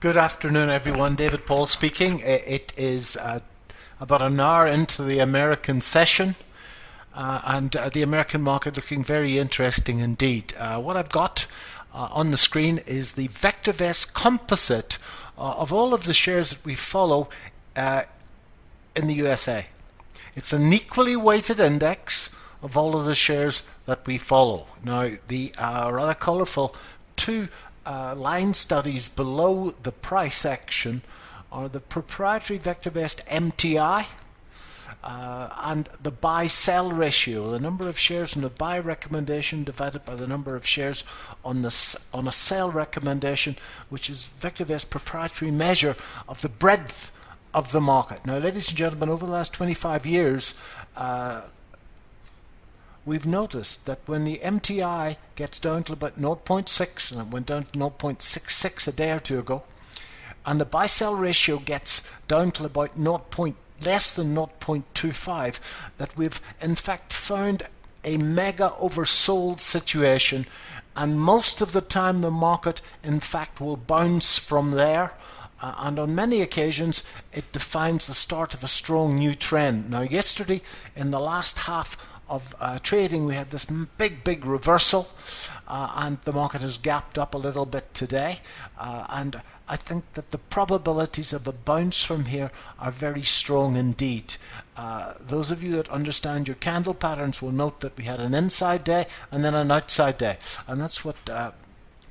Good afternoon, everyone. David Paul speaking. It is about an hour into the American session, and the American market looking very interesting indeed. What I've got on the screen is the VectorVest composite of all of the shares that we follow in the USA. It's an equally weighted index of all of the shares that we follow. Now, the rather colourful two line studies below the price action are the proprietary VectorVest MTI and the buy-sell ratio, the number of shares in the buy recommendation divided by the number of shares on a sell recommendation, which is VectorVest proprietary measure of the breadth of the market. Now, ladies and gentlemen, over the last 25 years, we've noticed that when the MTI gets down to about 0.6, and it went down to 0.66 a day or two ago, and the buy-sell ratio gets down to about less than 0.25, that we've in fact found a mega oversold situation, and most of the time the market in fact will bounce from there. And on many occasions it defines the start of a strong new trend. Now, yesterday in the last half of trading we had this big reversal, and the market has gapped up a little bit today, and I think that the probabilities of a bounce from here are very strong indeed. Those of you that understand your candle patterns will note that we had an inside day and then an outside day, and that's what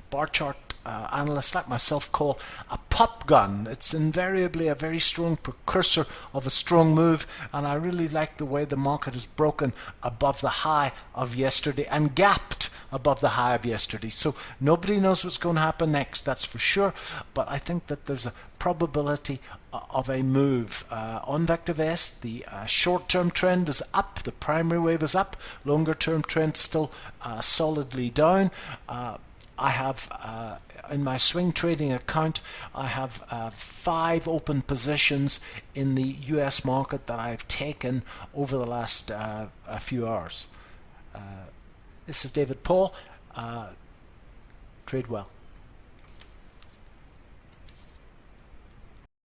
bar chart analysts like myself call a pop gun. It's invariably a very strong precursor of a strong move, and I really like the way the market has broken above the high of yesterday and gapped above the high of yesterday. So nobody knows what's going to happen next, that's for sure, but I think that there's a probability of a move. On VectorVest, the short-term trend is up, the primary wave is up, longer-term trend still solidly down. I have in my swing trading account, I have 5 open positions in the US market that I've taken over the last a few hours. This is David Paul. Trade well.